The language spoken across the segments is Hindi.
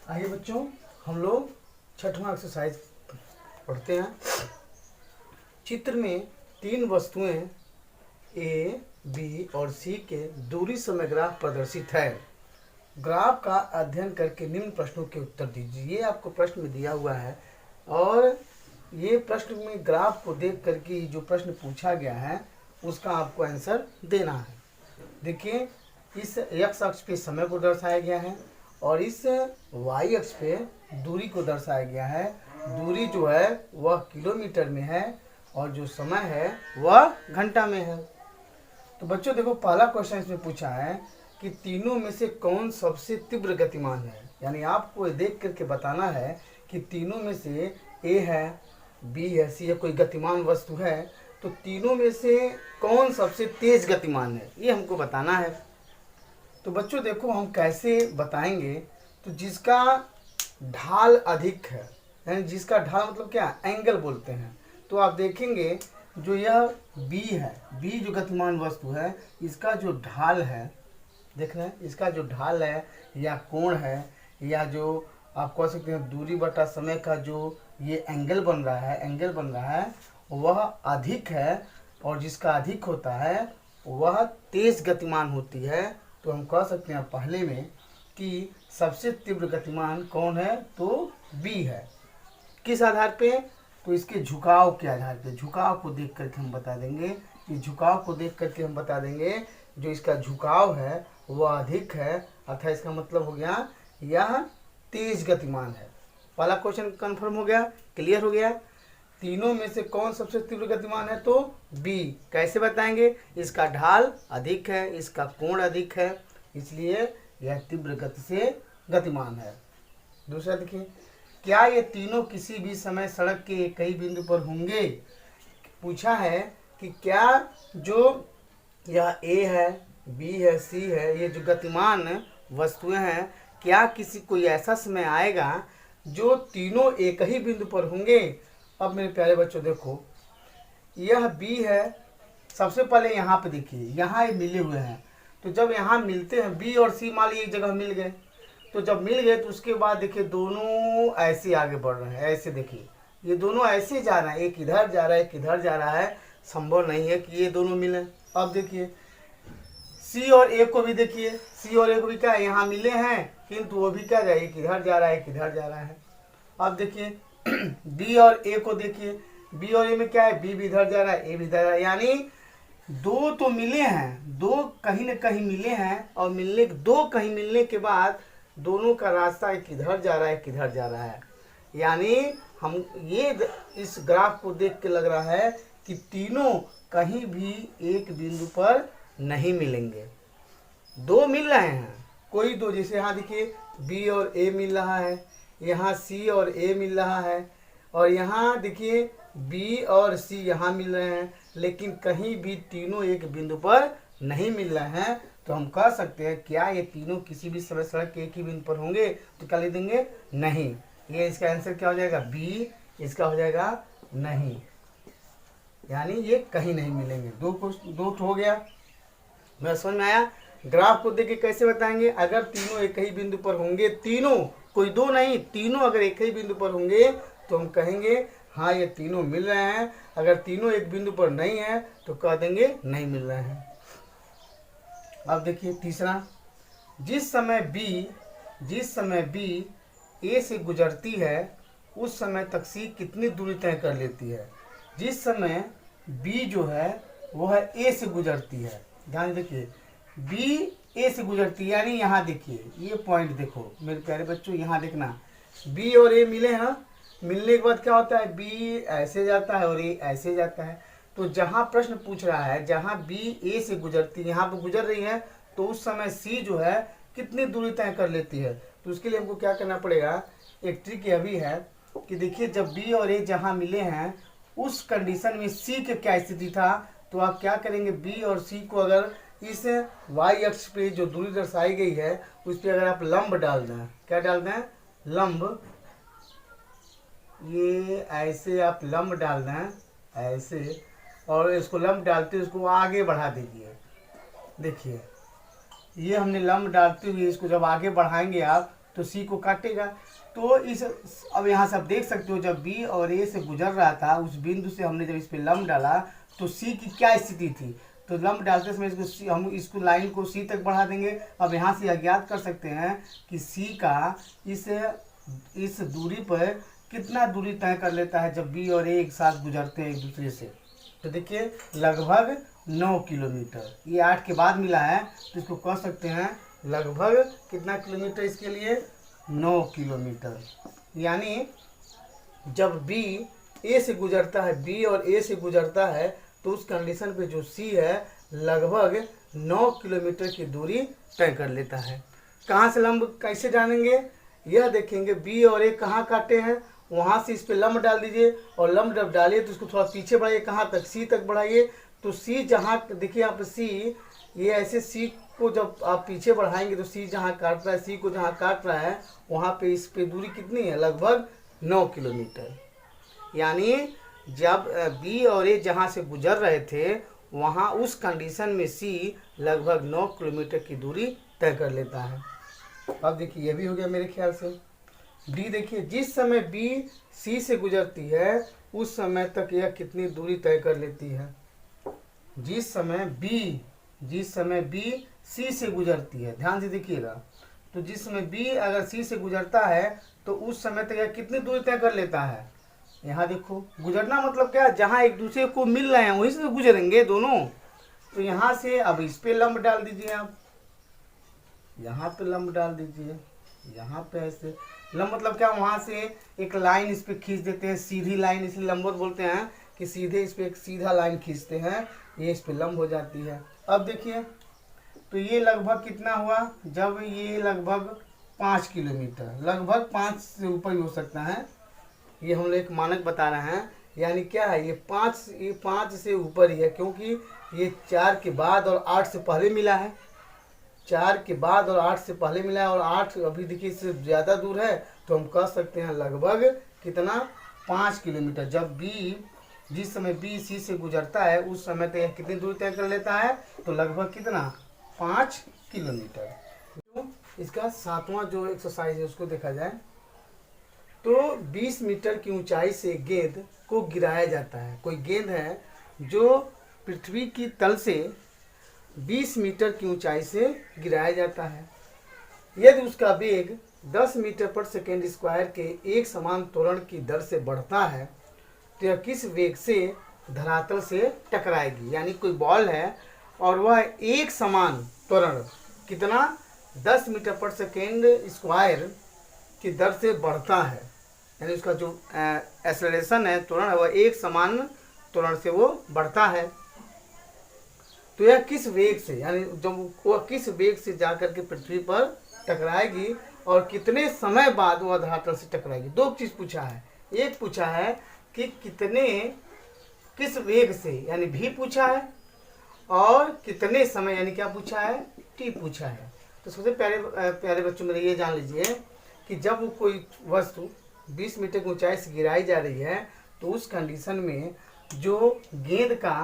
आइए बच्चों, हम लोग छठवां एक्सरसाइज पढ़ते हैं। चित्र में तीन वस्तुएं ए, बी और सी के दूरी समय ग्राफ प्रदर्शित है। ग्राफ का अध्ययन करके निम्न प्रश्नों के उत्तर दीजिए। ये आपको प्रश्न में दिया हुआ है और ये प्रश्न में ग्राफ को देख करके जो प्रश्न पूछा गया है उसका आपको आंसर देना है। देखिए, इस एक्स अक्ष पे समय को दर्शाया गया है और इस वाई अक्ष पे दूरी को दर्शाया गया है। दूरी जो है वह किलोमीटर में है और जो समय है वह घंटा में है। तो बच्चों देखो, पहला क्वेश्चन इसमें पूछा है कि तीनों में से कौन सबसे तीव्र गतिमान है। यानी आपको देख करके बताना है कि तीनों में से ए है, बी है, सी है, कोई गतिमान वस्तु है तो तीनों में से कौन सबसे तेज गतिमान है, ये हमको बताना है। तो बच्चों देखो, हम कैसे बताएंगे, तो जिसका ढाल अधिक है, यानी जिसका ढाल मतलब क्या, एंगल बोलते हैं। तो आप देखेंगे जो यह बी है, बी जो गतिमान वस्तु है, इसका जो ढाल है, देख रहे हैं, इसका जो ढाल है या कोण है या जो आप कह सकते हैं दूरी बटा समय का जो ये एंगल बन रहा है वह अधिक है और जिसका अधिक होता है वह तेज गतिमान होती है। तो हम कह सकते हैं पहले में कि सबसे तीव्र गतिमान कौन है, तो बी है। किस आधार पे, तो इसके झुकाव के आधार पे। झुकाव को देख करके हम बता देंगे, कि झुकाव को देख करके हम बता देंगे जो इसका झुकाव है वह अधिक है, अर्थात इसका मतलब हो गया यह तेज गतिमान है। पहला क्वेश्चन कंफर्म हो गया, क्लियर हो गया। तीनों में से कौन सबसे तीव्र गतिमान है, तो बी। कैसे बताएंगे, इसका ढाल अधिक है, इसका कोण अधिक है, इसलिए यह तीव्र गति से गतिमान है। दूसरा देखिए, क्या ये तीनों किसी भी समय सड़क के एक ही बिंदु पर होंगे। पूछा है कि क्या जो यह ए है, बी है, सी है, ये जो गतिमान वस्तुएं हैं, क्या किसी कोई ऐसा समय आएगा जो तीनों एक ही बिंदु पर होंगे। अब मेरे प्यारे बच्चों देखो, यह बी है, सबसे पहले यहाँ पे देखिए, यहाँ ये मिले हुए हैं। तो जब यहाँ मिलते हैं बी और सी, मान लीजिए एक जगह मिल गए, तो जब मिल गए तो उसके बाद देखिए दोनों ऐसे आगे बढ़ रहे हैं। ऐसे देखिए, ये दोनों ऐसे जा रहे हैं, एक इधर जा रहा है, एक इधर जा रहा है। संभव नहीं है कि ये दोनों मिले। अब देखिए सी और ए को भी देखिए, सी और ए को भी क्या है, यहाँ मिले हैं, किंतु वो भी क्या है, एक इधर जा रहा है, एक इधर जा रहा है। अब देखिए बी और ए को देखिए, बी और ए में क्या है, बी भी इधर जा रहा है, ए भी इधर जा रहा है। यानी दो तो मिले हैं, दो कहीं न कहीं मिले हैं और दो कहीं मिलने के बाद दोनों का रास्ता एक इधर जा रहा है, एक इधर जा रहा है। यानी हम ये इस ग्राफ को देख के लग रहा है कि तीनों कहीं भी एक बिंदु पर नहीं मिलेंगे। दो मिल रहे हैं, कोई दो, जैसे यहाँ देखिए बी और ए मिल रहा है, यहाँ सी और ए मिल रहा है, और यहाँ देखिए बी और सी यहाँ मिल रहे हैं, लेकिन कहीं भी तीनों एक बिंदु पर नहीं मिल रहे हैं। तो हम कह सकते हैं क्या ये तीनों किसी भी समय सड़क के एक ही बिंदु पर होंगे, तो क्या लिख देंगे, नहीं। ये इसका आंसर क्या हो जाएगा, बी। इसका हो जाएगा नहीं, यानी ये कहीं नहीं मिलेंगे। दो हो गया, मेरा समझ में आया। ग्राफ को देख के कैसे बताएंगे, अगर तीनों एक ही बिंदु पर होंगे, तीनों, कोई दो नहीं, तीनों अगर एक ही बिंदु पर होंगे तो हम कहेंगे हाँ ये तीनों मिल रहे हैं। अगर तीनों एक बिंदु पर नहीं है तो कह देंगे नहीं मिल रहे हैं। अब देखिए तीसरा, जिस समय बी ए से गुजरती है उस समय तक सी कितनी दूरी तय कर लेती है। जिस समय बी जो है वह ए से गुजरती है, ध्यान देखिए, बी ए से गुजरती है, यानी यहाँ देखिए ये पॉइंट देखो मेरे प्यारे बच्चों, यहाँ देखना, बी और ए मिले हैं ना, मिलने के बाद क्या होता है, बी ऐसे जाता है और ए ऐसे जाता है। तो जहाँ प्रश्न पूछ रहा है, जहाँ बी ए से गुजरती है, यहाँ पर गुजर रही है, तो उस समय सी जो है कितनी दूरी तय कर लेती है। तो उसके लिए हमको क्या करना पड़ेगा, एक ट्रिक यह भी है कि देखिए जब बी और ए जहाँ मिले हैं उस कंडीशन में सी के क्या स्थिति था, तो आप क्या करेंगे, बी और सी को अगर इस वाई अक्ष पे जो दूरी दर्शाई गई है उस पर अगर आप लंब डाल दें, क्या डाल दें, लंब, ये ऐसे आप लंब डाल दें ऐसे, और इसको लंब डालते उसको आगे बढ़ा दीजिए। देखिए ये हमने लंब डालते हुए इसको जब आगे बढ़ाएंगे आप तो सी को काटेगा। तो इस अब यहाँ से आप देख सकते हो जब बी और ए से गुजर रहा था उस बिंदु से हमने जब इस पे लंब डाला तो सी की क्या स्थिति थी, तो लंब डालते समय इसको हम इसको लाइन को सी तक बढ़ा देंगे। अब यहाँ से अज्ञात कर सकते हैं कि सी का इस दूरी पर कितना दूरी तय कर लेता है जब बी और ए एक साथ गुजरते हैं एक दूसरे से। तो देखिए लगभग 9 किलोमीटर, ये 8 के बाद मिला है तो इसको कह सकते हैं लगभग कितना किलोमीटर इसके लिए 9 किलोमीटर। यानी जब बी ए से गुजरता है, बी और ए से गुजरता है तो उस कंडीशन पे जो सी है लगभग 9 किलोमीटर की दूरी तय कर लेता है। कहाँ से लंब कैसे जानेंगे, यह देखेंगे बी और ए कहाँ काटे हैं, वहाँ से इस पे लंब डाल दीजिए और लंब जब डालिए तो उसको थोड़ा पीछे बढ़ाइए, कहाँ तक, सी तक बढ़ाइए। तो सी जहाँ देखिए यहाँ पे सी, ये ऐसे सी को जब आप पीछे बढ़ाएंगे तो सी जहाँ काट रहा है, सी को जहाँ काट रहा है वहाँ पे इस पे दूरी कितनी है, लगभग 9 किलोमीटर। यानी जब बी और ए जहाँ से गुजर रहे थे वहाँ उस कंडीशन में सी लगभग 9 किलोमीटर की दूरी तय कर लेता है। अब देखिए ये भी हो गया मेरे ख्याल से। डी देखिए, जिस समय बी सी से गुजरती है उस समय तक यह कितनी दूरी तय कर लेती है। जिस समय बी सी से गुजरती है, ध्यान से देखिएगा, तो जिस समय बी अगर सी से गुजरता है तो उस समय तक यह कितनी दूरी तय कर लेता है। यहाँ देखो, गुजरना मतलब क्या, जहाँ एक दूसरे को मिल रहे हैं वहीं से तो गुजरेंगे दोनों। तो यहाँ से अब इस पे लंब डाल दीजिए, आप यहाँ पे लंब डाल दीजिए, यहाँ पे ऐसे लंब मतलब क्या, वहाँ से एक लाइन इस पे खींच देते हैं, सीधी लाइन, इसलिए लंबवत बोलते हैं कि सीधे इस पे एक सीधा लाइन खींचते हैं, ये इस पे लंब हो जाती है। अब देखिए तो ये लगभग कितना हुआ, जब ये लगभग 5 किलोमीटर, लगभग 5 से ऊपर ही हो सकता है, ये हम लोग एक मानक बता रहे हैं। यानी क्या है, ये 5 से ऊपर ही है क्योंकि ये 4 के बाद और 8 से पहले मिला है, 4 के बाद और 8 से पहले मिला है और 8 अभी देखिए इससे ज़्यादा दूर है, तो हम कह सकते हैं लगभग कितना, 5 किलोमीटर। जब बी जिस समय बी सी से गुजरता है उस समय तक कितनी दूरी तय कर लेता है, तो लगभग कितना, 5 किलोमीटर। तो इसका 7वां जो एक्सरसाइज है उसको देखा जाए तो 20 मीटर की ऊंचाई से गेंद को गिराया जाता है। कोई गेंद है जो पृथ्वी की तल से 20 मीटर की ऊंचाई से गिराया जाता है। यदि उसका वेग 10 मीटर पर सेकेंड स्क्वायर के एक समान त्वरण की दर से बढ़ता है तो यह किस वेग से धरातल से टकराएगी। यानी कोई बॉल है और वह एक समान त्वरण कितना, 10 मीटर पर सेकेंड स्क्वायर की दर से बढ़ता है, यानी उसका जो एक्सेलरेशन है, त्वरण है, वह एक समान त्वरण से वो बढ़ता है। तो यह किस वेग से, यानी जब वह किस वेग से जाकर के पृथ्वी पर टकराएगी और कितने समय बाद वह धरातल से टकराएगी। 2 चीज़ पूछा है, एक पूछा है कि किस वेग से, यानी भी पूछा है, और कितने समय यानी क्या पूछा है, टी पूछा है। तो सबसे प्यारे बच्चों मेरे ये जान लीजिए कि जब कोई वस्तु 20 मीटर की ऊंचाई से गिराई जा रही है तो उस कंडीशन में जो गेंद का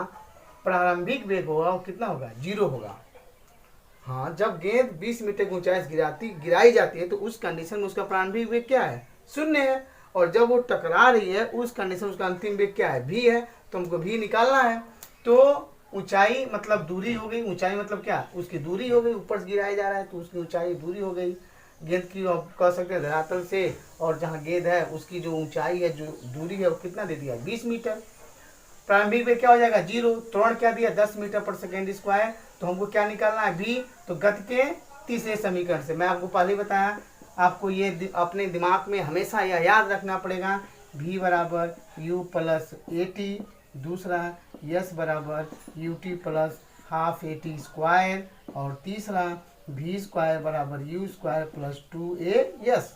प्रारंभिक वेग होगा वो कितना होगा, 0 होगा। हाँ, जब गेंद 20 मीटर की ऊंचाई से गिराई जाती है तो उस कंडीशन में उसका प्रारंभिक वेग क्या है, 0 है। और जब वो टकरा रही है उस कंडीशन में उसका अंतिम वेग क्या है, v है। तो हमको v निकालना है। तो ऊंचाई मतलब दूरी हो गई, ऊंचाई मतलब क्या, उसकी दूरी हो गई, ऊपर से गिराया जा रहा है तो उसकी ऊंचाई दूरी हो गई गेंद की, आप कह सकते हैं धरातल से, और जहाँ गेंद है उसकी जो ऊंचाई है, जो दूरी है वो कितना दे दिया, 20 मीटर। प्रारंभिक वेग क्या हो जाएगा, 0। त्वरण क्या दिया, 10 मीटर पर सेकेंड स्क्वायर। तो हमको क्या निकालना है, v। तो गति के तीसरे समीकरण से, मैं आपको पहले बताया, आपको ये अपने दिमाग में हमेशा यह याद रखना पड़ेगा, v बराबर u प्लस AT, दूसरा s बराबर ut plus half AT square, और तीसरा v स्क्वायर बराबर u स्क्वायर प्लस 2as।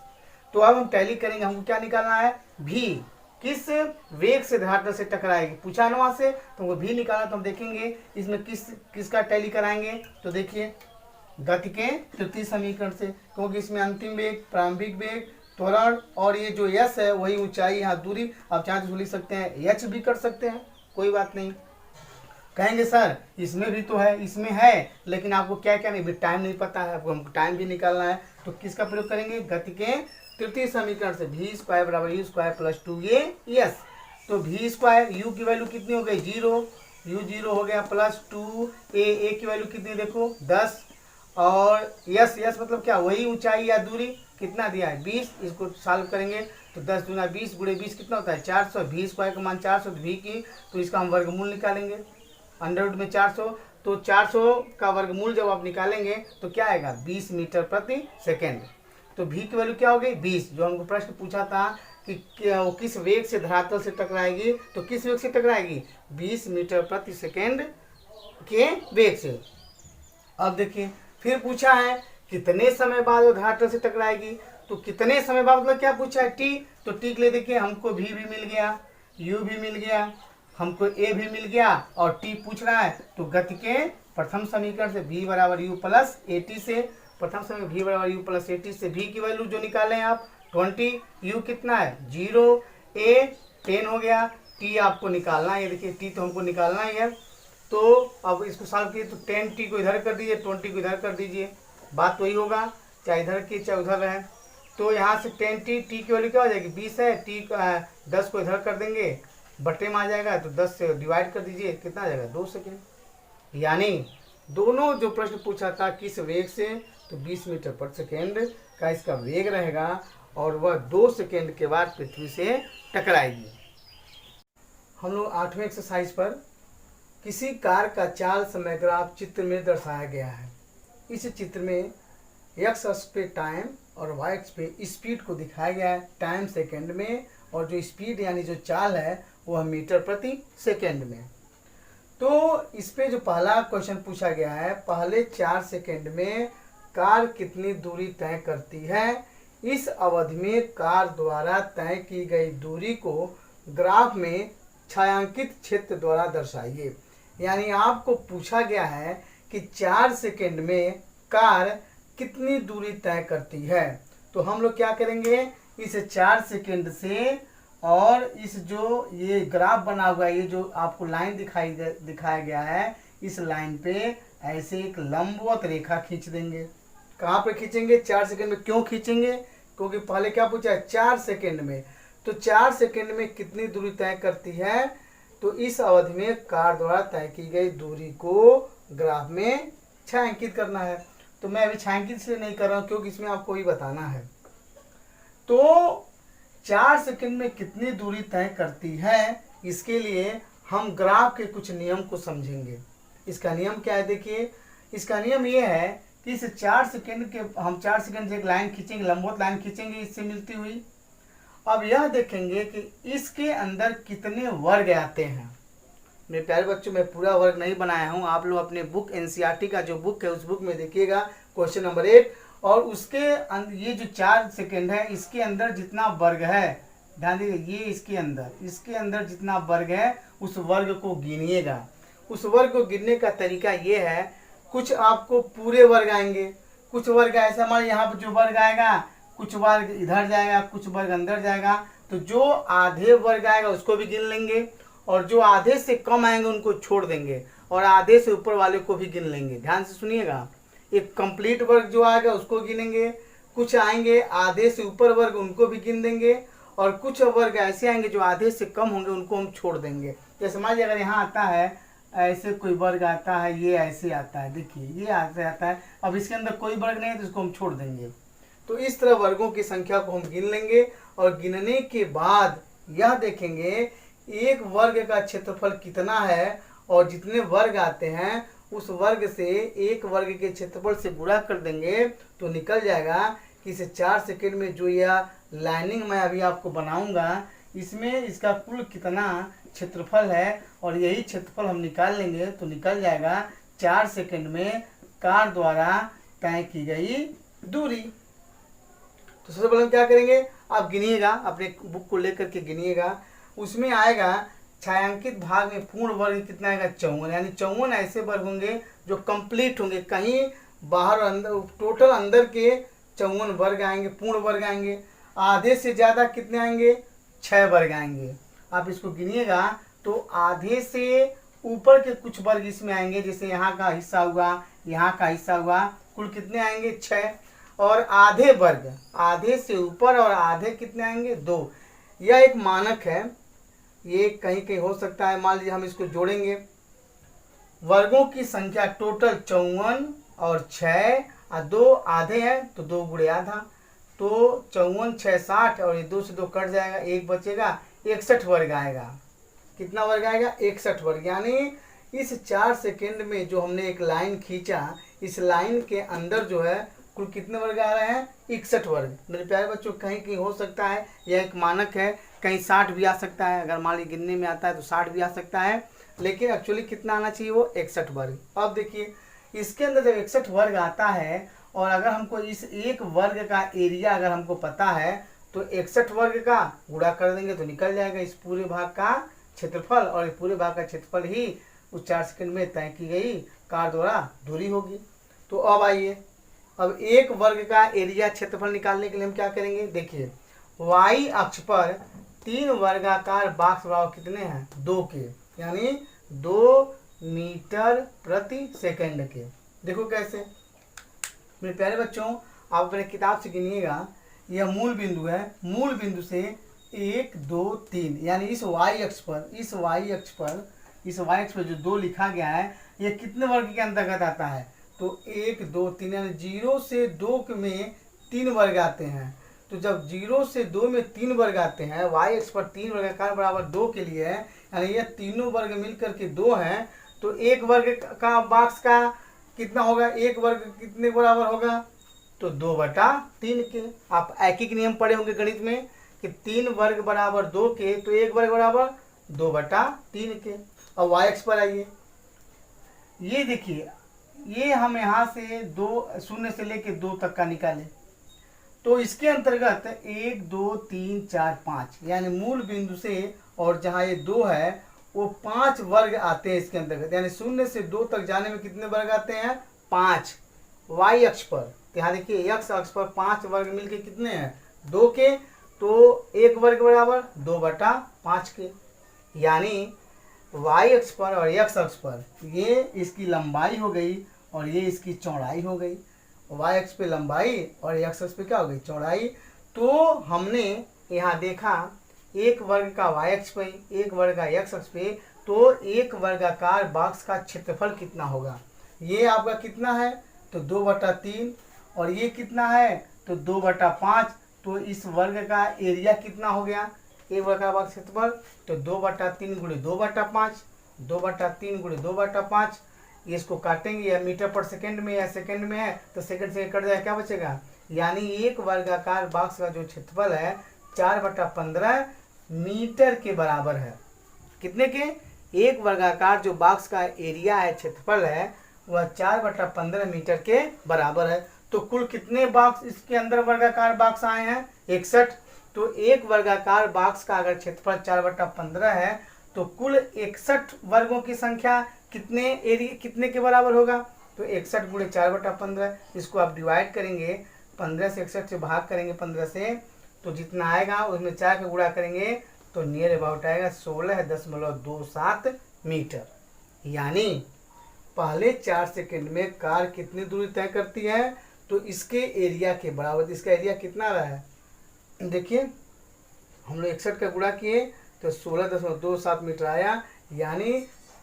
तो अब हम टैली करेंगे, हमको क्या निकालना है, v किस वेग से धरातल से टकराएगी, पूछा ना वहाँ से, तो हमको v निकालना। तो हम देखेंगे इसमें किसका टैली कराएंगे। तो देखिए गति के तृतीय समीकरण से, क्योंकि इसमें अंतिम वेग, प्रारंभिक वेग, त्वरण और ये जो s है वही ऊंचाई, यहाँ दूरी, आप चाहे तो लिख सकते हैं h भी कर सकते हैं, कोई बात नहीं। कहेंगे सर इसमें भी तो है, इसमें है, लेकिन आपको क्या क्या नहीं, टाइम नहीं पता है, आपको हमको टाइम भी निकालना है, तो किसका प्रयोग करेंगे, गति के तृतीय समीकरण से v स्क्वायर बराबर u square plus 2a s। तो v स्क्वायर u की वैल्यू कितनी हो गई 0, u 0 हो गया, प्लस 2a की वैल्यू कितनी देखो 10, और यस मतलब क्या, वही ऊंचाई या दूरी, कितना दिया है 20। इसको सॉल्व करेंगे तो 10 दूना 20 गुणे 20 कितना होता है 400, v स्क्वायर का मान 400, तो v की तो इसका हम वर्गमूल निकालेंगे, अंडर रूट में 400, तो 400 का वर्गमूल जब आप निकालेंगे तो क्या आएगा 20 मीटर प्रति सेकेंड। तो v की वैल्यू क्या हो गई 20, जो हमको प्रश्न पूछा था कि वो किस वेग से धरातल से टकराएगी, तो किस वेग से टकराएगी 20 मीटर प्रति सेकेंड के वेग से। अब देखिए फिर पूछा है कितने समय बाद वो धरातल से टकराएगी, तो कितने समय बाद मतलब क्या पूछा है t, तो t के लिए देखिए हमको v भी मिल गया, u भी मिल गया, हमको a भी मिल गया, और t पूछ रहा है, तो गति के प्रथम समीकरण से v बराबर u प्लस at से, प्रथम समीकरण v बराबर u प्लस at से v की वैल्यू जो निकालें आप 20, u कितना है 0, a 10 हो गया, t आपको निकालना है, ये देखिए t तो हमको निकालना ही है। तो अब इसको सॉल्व किए तो 10t को इधर कर दीजिए, 20 को इधर कर दीजिए, बात वही होगा, चाहे इधर की चाहे उधर रहे। तो यहाँ से 10t, t की वैल्यू क्या हो जाएगी 20 है, t 10 को इधर कर देंगे, बटे में आ जाएगा, तो 10 से डिवाइड कर दीजिए, कितना आ जाएगा 2 सेकेंड। यानी दोनों जो प्रश्न पूछा था किस वेग से, तो 20 मीटर पर सेकेंड का इसका वेग रहेगा, और वह 2 सेकेंड के बाद पृथ्वी से टकराएगी। हम लोग 8वें एक्सरसाइज पर किसी कार का चाल समय ग्राफ चित्र में दर्शाया गया है। इस चित्र में x अक्ष पे टाइम और y अक्ष पे स्पीड को दिखाया गया है टाइम सेकंड में, और जो स्पीड यानी जो चाल है वह मीटर प्रति सेकंड में। तो इस पे जो पहला क्वेश्चन पूछा गया है, पहले 4 सेकंड में कार कितनी दूरी तय करती है, इस अवधि में कार द्वारा तय की गई दूरी को ग्राफ में छायांकित क्षेत्र द्वारा दर्शाइए। यानी आपको पूछा गया है कि 4 सेकंड में कार कितनी दूरी तय करती है। तो हम लोग क्या करेंगे, इस 4 सेकंड से और इस जो ये ग्राफ बना हुआ है, ये जो आपको लाइन दिखाया गया है, इस लाइन पे ऐसे एक लंबवत रेखा खींच देंगे। कहाँ पे खींचेंगे 4 सेकंड में, क्यों खींचेंगे, क्योंकि पहले क्या पूछा है 4 सेकंड में, तो 4 सेकंड में कितनी दूरी तय करती है, तो इस अवधि में कार द्वारा तय की गई दूरी को ग्राफ में छायांकित करना है। तो मैं अभी छायांकित इसलिए नहीं कर रहा हूँ क्योंकि इसमें आपको ही बताना है। तो 4 सेकंड में कितनी दूरी तय करती है, इसके लिए हम ग्राफ के कुछ नियम को समझेंगे। इसका नियम क्या है, देखिए इसका नियम ये है कि इस 4 सेकंड के हम 4 सेकंड से एक लाइन खींचेंगे, लंबवत लाइन खींचेंगे इससे मिलती हुई। अब यह देखेंगे कि इसके अंदर कितने वर्ग आते हैं। मेरे प्यारे बच्चों, मैं पूरा वर्ग नहीं बनाया हूँ, आप लोग अपने बुक एनसीईआरटी का जो बुक है उस बुक में देखिएगा क्वेश्चन नंबर 8, और उसके ये जो 4 सेकंड है इसके अंदर जितना वर्ग है, ध्यान दीजिए, ये इसके अंदर जितना वर्ग है उस वर्ग को गिनिएगा। उस वर्ग को गिनने का तरीका ये है, कुछ आपको पूरे वर्ग आएंगे, कुछ वर्ग ऐसा हमारे यहाँ पर जो वर्ग आएगा, कुछ वर्ग इधर जाएगा, कुछ वर्ग अंदर जाएगा, तो जो आधे वर्ग आएगा उसको भी गिन लेंगे, और जो आधे से कम आएंगे उनको छोड़ देंगे, और आधे से ऊपर वाले को भी गिन लेंगे। ध्यान से सुनिएगा, एक कंप्लीट वर्ग जो आएगा उसको गिनेंगे, कुछ आएंगे आधे से ऊपर वर्ग उनको भी गिन देंगे, और कुछ वर्ग ऐसे आएंगे जो आधे से कम होंगे उनको हम छोड़ देंगे। जैसे मान लीजिए अगर यहाँ आता है ऐसे कोई वर्ग आता है, ये ऐसे आता है, देखिए ये ऐसे आता है, अब इसके अंदर कोई वर्ग नहीं है तो इसको हम छोड़ देंगे। तो इस तरह वर्गों की संख्या को हम गिन लेंगे, और गिनने के बाद यह देखेंगे एक वर्ग का क्षेत्रफल कितना है, और जितने वर्ग आते हैं उस वर्ग से एक वर्ग के क्षेत्रफल से गुणा कर देंगे, तो निकल जाएगा कि इसे 4 सेकंड में जो यह लाइनिंग मैं अभी आपको बनाऊंगा इसमें इसका कुल कितना क्षेत्रफल है, और यही क्षेत्रफल हम निकाल लेंगे, तो निकल जाएगा 4 सेकंड में कार द्वारा तय की गई दूरी। तो सबसे पहले हम क्या करेंगे, आप गिनिएगा, अपने बुक को लेकर के गिनिएगा, उसमें आएगा छायांकित भाग में पूर्ण वर्ग कितना आएगा 54, यानी 54 ऐसे वर्ग होंगे जो कंप्लीट होंगे, कहीं बाहर अंदर टोटल अंदर के 54 वर्ग आएंगे, पूर्ण वर्ग आएंगे। आधे से ज़्यादा कितने आएंगे 6 वर्ग आएंगे। आप इसको गिनिएगा, तो आधे से ऊपर के कुछ वर्ग इसमें आएंगे, जैसे यहाँ का हिस्सा हुआ, यहाँ का हिस्सा हुआ, कुल कितने आएंगे 6। और आधे वर्ग, आधे से ऊपर और आधे कितने आएंगे 2। यह एक मानक है, ये कहीं कहीं हो सकता है। मान लीजिए हम इसको जोड़ेंगे, वर्गों की संख्या टोटल 54 और 6 और 2 आधे हैं तो 2 गुणे आधा, तो 54 6 60 और ये 2 से 2 कट जाएगा, 1 बचेगा, 61 वर्ग आएगा। कितना वर्ग आएगा 61 वर्ग। यानी इस 4 सेकेंड में जो हमने एक लाइन खींचा, इस लाइन के अंदर जो है कुल कितने वर्ग आ रहे हैं 61 वर्ग। मेरे प्यारे बच्चों कहीं कहीं हो सकता है, यह एक मानक है, कहीं 60 भी आ सकता है, अगर मान लीजिए गिनने में आता है तो 60 भी आ सकता है, लेकिन एक्चुअली कितना आना चाहिए वो 61 वर्ग। अब देखिए इसके अंदर जब 61 वर्ग आता है और अगर हमको इस एक वर्ग का एरिया अगर हमको पता है तो 61 वर्ग का गुणा कर देंगे तो निकल जाएगा इस पूरे भाग का क्षेत्रफल, और इस पूरे भाग का क्षेत्रफल ही उस 4 सेकंड में तय की गई कार द्वारा दूरी होगी। तो अब आइए, अब एक वर्ग का एरिया क्षेत्रफल निकालने के लिए हम क्या करेंगे, देखिए y अक्ष पर 3 वर्गाकार बॉक्स बराबर कितने हैं 2 के, यानी 2 मीटर प्रति सेकंड के। देखो कैसे मेरे प्यारे बच्चों, आप अपने किताब से गिनिएगा, यह मूल बिंदु है, मूल बिंदु से 1 2 3, यानी इस y अक्ष पर, इस y अक्ष पर जो 2 लिखा गया है ये कितने वर्ग के अंतर्गत आता है, तो 1 2 3, यानी 0 से 2 में 3 वर्ग आते हैं। तो जब 0 से 2 में 3 वर्ग आते हैं, y अक्ष पर 3 वर्गाकार बराबर 2 के लिए है, यानी ये तीनों वर्ग मिलकर के 2 हैं, तो एक वर्ग का बॉक्स का कितना होगा, एक वर्ग कितने बराबर होगा, तो 2/3 के। आप एक ही नियम पढ़े होंगे गणित में कि 3 वर्ग बराबर 2 के, तो एक वर्ग बराबर 2/3 के। अब y अक्ष पर आइए, ये देखिए ये हम यहाँ से 0 से लेके 2 तक का निकाले, तो इसके अंतर्गत 1 2 3 4 5, यानी मूल बिंदु से और जहाँ ये 2 है वो 5 वर्ग आते हैं इसके अंतर्गत, यानी 0 से 2 तक जाने में कितने वर्ग आते हैं 5 y अक्ष पर। यहाँ देखिए x अक्ष पर 5 वर्ग मिलके कितने हैं 2 के, तो एक वर्ग बराबर 2/5 के, यानी y अक्ष पर और x अक्ष पर ये इसकी लंबाई हो गई और ये इसकी चौड़ाई हो गई। y अक्ष पे लंबाई और x अक्ष पे क्या हो गई चौड़ाई। तो हमने यहाँ देखा एक वर्ग का y अक्ष पे, एक वर्ग का x अक्ष पे, तो एक वर्गाकार बॉक्स का क्षेत्रफल कितना होगा, ये आपका कितना है तो 2/3, और ये कितना है तो 2/5, तो इस वर्ग का एरिया कितना हो गया एक वर्गाकार बॉक्स क्षेत्रफल, तो 2/3 गुणे 2/5, 2/3 गुणे 2/5, इसको काटेंगे, या मीटर पर सेकंड में या सेकंड में है तो सेकंड से कट जाए, क्या बचेगा, यानी एक वर्गाकार बॉक्स का जो क्षेत्रफल है 4/15 मीटर के बराबर है। कितने के, एक वर्गाकार जो बॉक्स का एरिया है क्षेत्रफल है वह 4/15 मीटर के बराबर है। तो कुल कितने बॉक्स इसके अंदर वर्गाकार बॉक्स आए हैं 61, तो एक वर्गाकार बॉक्स का अगर क्षेत्रफल 4/15 है तो कुल 61 वर्गों की संख्या कितने एरिया कितने के बराबर होगा, तो 61 गुणे 4/15, इसको आप डिवाइड करेंगे 15 से, 61 से भाग करेंगे 15 से, तो जितना आएगा उसमें 4 का गुणा करेंगे तो नियर अबाउट आएगा 16.27 मीटर। यानी पहले 4 सेकंड में कार कितनी दूरी तय करती है, तो इसके एरिया के बराबर। इसका एरिया कितना रहा है, देखिए हम लोग 61 का गुणा किए तो 16.27 मीटर आया, यानी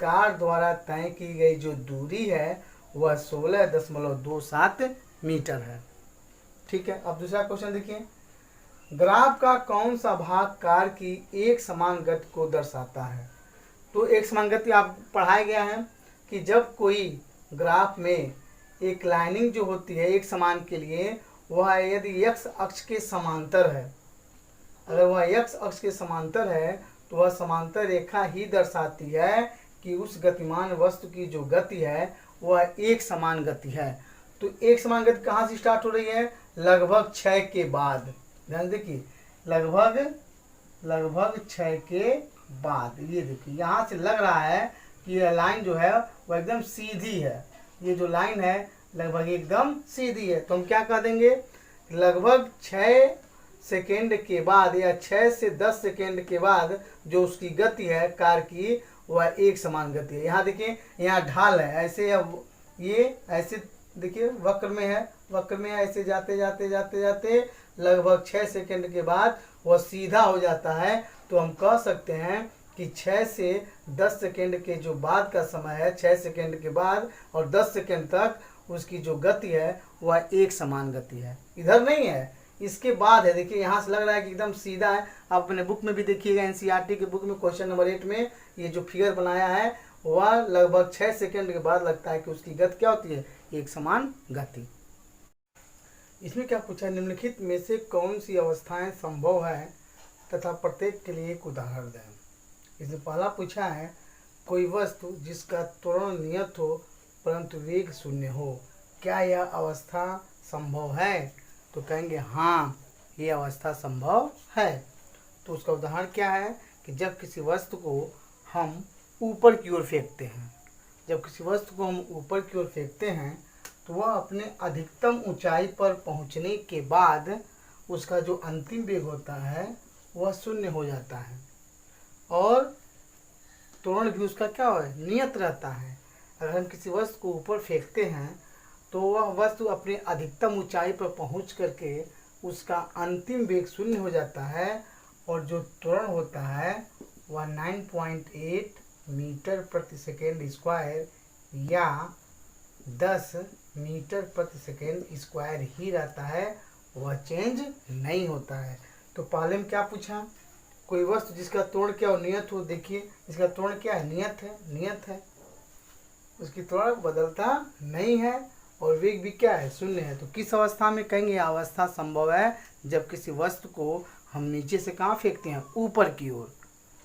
कार द्वारा तय की गई जो दूरी है वह 16.27 मीटर है। ठीक है, अब दूसरा क्वेश्चन देखिए, ग्राफ का कौन सा भाग कार की एक समान गति को दर्शाता है। तो एक समान गति आप पढ़ाया गया है कि जब कोई ग्राफ में एक लाइनिंग जो होती है एक समान के लिए, वह यदि x अक्ष के समांतर है, अगर वह x अक्ष के समांतर है तो वह समांतर रेखा ही दर्शाती है कि उस गतिमान वस्तु की जो गति है वह एक समान गति है। तो एक समान गति कहाँ से स्टार्ट हो रही है, लगभग 6 के बाद। ध्यान देखिए, लगभग 6 के बाद। ये देखिए यहाँ से लग रहा है कि यह लाइन जो है वह एकदम सीधी है, ये जो लाइन है लगभग एकदम सीधी है। तो हम क्या कह देंगे, लगभग 6 सेकेंड के बाद या 6 से 10 सेकेंड के बाद जो उसकी गति है कार की, वह एक समान गति है। यहाँ देखिए, यहाँ ढाल है ऐसे, अब ये ऐसे देखिए वक्र में है, वक्र में ऐसे जाते जाते जाते जाते लगभग 6 सेकंड के बाद वह सीधा हो जाता है। तो हम कह सकते हैं कि 6 से 10 सेकंड के जो बाद का समय है, 6 सेकंड के बाद और 10 सेकंड तक उसकी जो गति है वह एक समान गति है। इधर नहीं है, इसके बाद है। देखिए यहाँ से लग रहा है कि एकदम सीधा है। आप अपने बुक में भी देखिएगा, एनसीईआरटी के बुक में क्वेश्चन नंबर 8 में ये जो फिगर बनाया है वह लगभग 6 सेकंड के बाद लगता है कि उसकी गति क्या होती है, एक समान गति। इसमें क्या पूछा है, निम्नलिखित में से कौन सी अवस्थाएं संभव है तथा प्रत्येक के लिए एक उदाहरण दें। इसमें पहला पूछा है, कोई वस्तु जिसका त्वरण नियत हो परंतु वेग शून्य हो, क्या यह अवस्था संभव है? तो कहेंगे हाँ, ये अवस्था संभव है। तो उसका उदाहरण क्या है कि जब किसी वस्तु को हम ऊपर की ओर फेंकते हैं, जब किसी वस्तु को हम ऊपर की ओर फेंकते हैं तो वह अपने अधिकतम ऊंचाई पर पहुंचने के बाद उसका जो अंतिम वेग होता है वह शून्य हो जाता है और त्वरण भी उसका क्या है, नियत रहता है। अगर हम किसी वस्तु को ऊपर फेंकते हैं तो वह वस्तु अपने अधिकतम ऊंचाई पर पहुंच करके उसका अंतिम वेग शून्य हो जाता है और जो त्वरण होता है वह 9.8 मीटर प्रति सेकेंड स्क्वायर या 10 मीटर प्रति सेकेंड स्क्वायर ही रहता है, वह चेंज नहीं होता है। तो पहले में क्या पूछा, कोई वस्तु जिसका त्वरण क्या हो, नियत हो। देखिए इसका त्वरण क्या है, नियत है, नियत है, उसकी त्वरण बदलता नहीं है और वेग भी क्या है, शून्य है। तो किस अवस्था में कहेंगे अवस्था संभव है, जब किसी वस्तु को हम नीचे से कहाँ फेंकते हैं, ऊपर की ओर।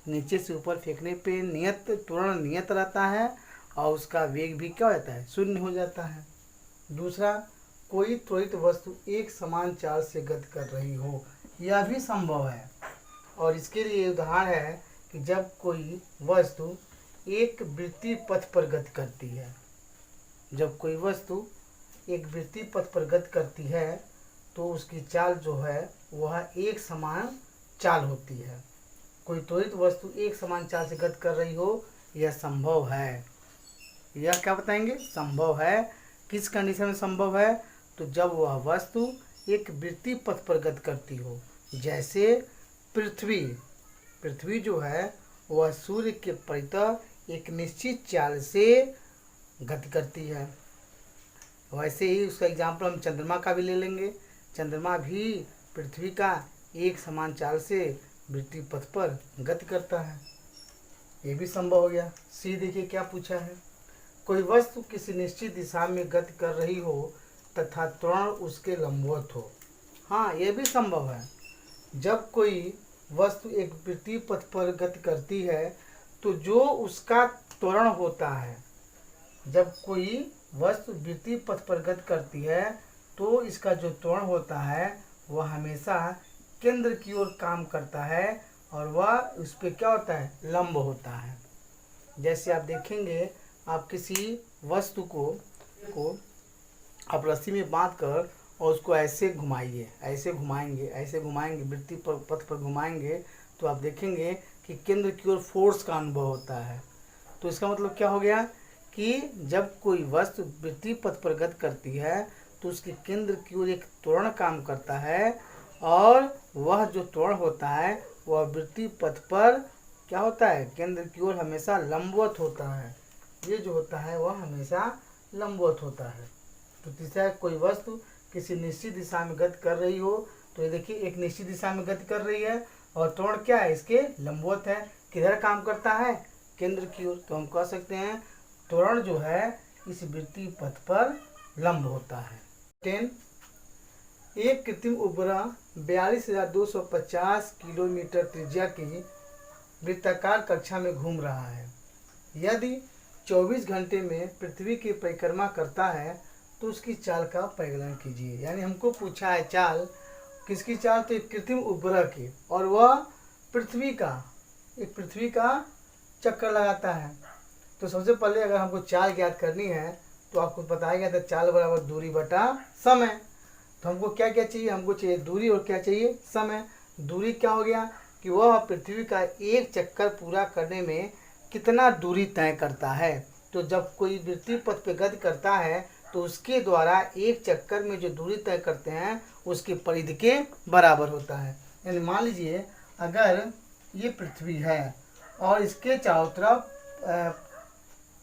नीचे से ऊपर फेंकने पे नियत त्वरण नियत रहता है और उसका वेग भी क्या होता है, शून्य हो जाता है। दूसरा, कोई त्वरित वस्तु एक समान चाल से गति कर रही हो, यह भी संभव है। और इसके लिए उदाहरण है कि जब कोई वस्तु एक वृत्तीय पथ पर गति करती है, जब कोई वस्तु एक वृत्तीय पथ पर गति करती है तो उसकी चाल जो है वह एक समान चाल होती है। कोई त्वरित वस्तु एक समान चाल से गति कर रही हो, यह संभव है। यह क्या बताएंगे, संभव है। किस कंडीशन में संभव है, तो जब वह वस्तु एक वृत्तीय पथ पर गति करती हो। जैसे पृथ्वी जो है वह सूर्य के परितः एक निश्चित चाल से गति करती है। वैसे ही उसका एग्जाम्पल हम चंद्रमा का भी ले लेंगे। चंद्रमा भी पृथ्वी का एक समान चाल से वृत्तीय पथ पर गति करता है, ये भी संभव हो गया। सी देखिए क्या पूछा है, कोई वस्तु किसी निश्चित दिशा में गति कर रही हो तथा त्वरण उसके लंबवत हो। हाँ, यह भी संभव है। जब कोई वस्तु एक वृत्तीय पथ पर गति करती है तो जो उसका त्वरण होता है, जब कोई वस्तु वृत्तीय पथ पर गति करती है तो इसका जो त्वरण होता है वह हमेशा केंद्र की ओर काम करता है और वह उस पर क्या होता है, लंब होता है। जैसे आप देखेंगे, आप किसी वस्तु को आप रस्सी में बांध कर और उसको ऐसे घुमाइए, ऐसे घुमाएंगे वृत्तीय पथ पर घुमाएंगे तो आप देखेंगे कि केंद्र की ओर फोर्स का अनुभव होता है। तो इसका मतलब क्या हो गया कि जब कोई वस्तु वृत्तीय पथ पर गति करती है तो उसके केंद्र की ओर एक त्वरण काम करता है और वह जो त्वरण होता है वह वृत्तीय पथ पर क्या होता है, केंद्र की ओर हमेशा लंबवत होता है। ये जो होता है वह हमेशा लंबवत होता है। तो तीसरा, कोई वस्तु किसी निश्चित दिशा में गति कर रही हो, तो ये देखिए एक निश्चित दिशा में गति कर रही है और त्वरण क्या है, इसके लंबवत है। किधर काम करता है, केंद्र की ओर। तो हम कह सकते हैं त्वरण जो है इस वृत्तीय पथ पर लंब होता है। 10, एक कृत्रिम उपग्रह 42,250 किलोमीटर त्रिज्या की वृत्ताकार कक्षा में घूम रहा है। यदि 24 घंटे में पृथ्वी की परिक्रमा करता है तो उसकी चाल का परिगणन कीजिए। यानी हमको पूछा है चाल, किसकी चाल, तो एक कृत्रिम उपग्रह की, और वह पृथ्वी का चक्कर लगाता है। तो सबसे पहले अगर हमको चाल ज्ञात करनी है तो आपको बताया गया था चाल बराबर दूरी बटा समय। तो हमको क्या क्या चाहिए, हमको चाहिए दूरी और क्या चाहिए, समय। दूरी क्या हो गया कि वह पृथ्वी का एक चक्कर पूरा करने में कितना दूरी तय करता है। तो जब कोई वृत्तीय पथ पे गति करता है तो उसके द्वारा एक चक्कर में जो दूरी तय करते हैं उसकी परिधि के बराबर होता है। यानी मान लीजिए अगर ये पृथ्वी है और इसके चारों तरफ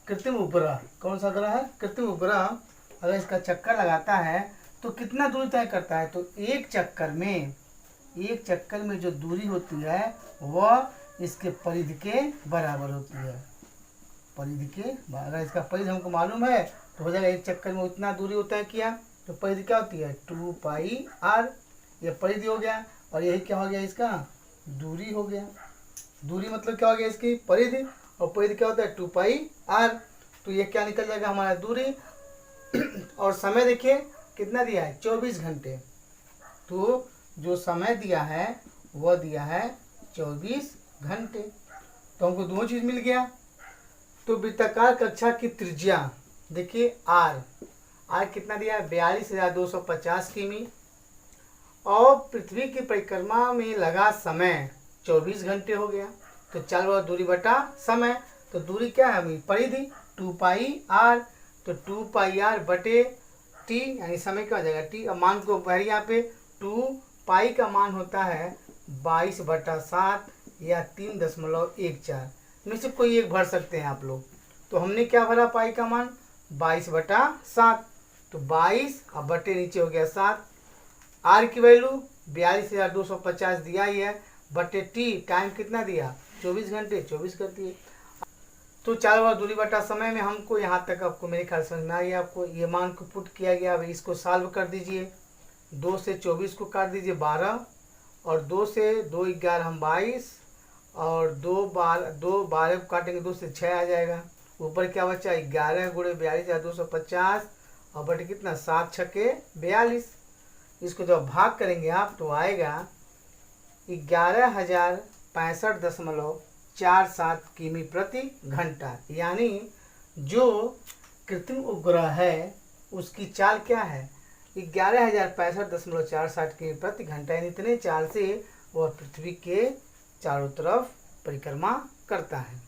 कृत्रिम उपग्रह, कौन सा ग्रह है, कृत्रिम उपग्रह, अगर इसका चक्कर लगाता है तो कितना दूरी तय करता है। तो एक चक्कर में जो दूरी होती है वह इसके परिधि के बराबर होती है। परिधि के, अगर इसका परिधि हमको मालूम है तो हो जाएगा एक चक्कर में उतना दूरी तय किया तो परिधि क्या होती है 2πr। ये परिधि हो गया और यही क्या हो गया इसका दूरी हो गया। दूरी मतलब क्या हो गया इसकी परिधि, और परिधि क्या होता है 2πr। तो ये क्या निकल जाएगा हमारा दूरी। और समय देखिए कितना दिया है 24 घंटे। तो जो समय दिया है वह दिया है 24 घंटे। तो हमको दो चीज़ मिल गया। तो वृत्ताकार कक्षा की त्रिज्या देखिए आर कितना दिया है 42,250 किमी, और पृथ्वी की परिक्रमा में लगा समय 24 घंटे हो गया। तो चाल बराबर दूरी बटा समय, तो दूरी क्या है हमें परिधि 2πr। तो 2πr बटे टी, यानी समय क्या हो जाएगा टी। अब मान को पहले यहाँ पे 2π का मान होता है 22/7 या 3.14 में से कोई एक भर सकते हैं आप लोग। तो हमने क्या भरा पाई का मान 22/7। तो 22 अब बटे नीचे हो गया 7। आर की वैल्यू 42,250 दिया ही है, बटे टी टाइम कितना दिया 24 घंटे, 24 कर दिए। तो 4 बार दूरी बटा समय में हमको यहाँ तक आपको मेरे ख्याल समझ में आ गया। आपको ये मान को पुट किया गया। अब इसको सॉल्व कर दीजिए। 2 से 24 को काट दीजिए 12, और 2 से 2 11 हम 22, और 2 12 को काटेंगे 2 से 6 आ जाएगा। ऊपर क्या बचा 11 × 42,250 और बटे कितना 7 छक्के 42। इसको जब भाग करेंगे आप तो आएगा 11,065.47 किमी प्रति घंटा। यानी जो कृत्रिम उपग्रह है उसकी चाल क्या है 11,065.47 किमी प्रति घंटा। यानी इतने चाल से वह पृथ्वी के चारों तरफ परिक्रमा करता है।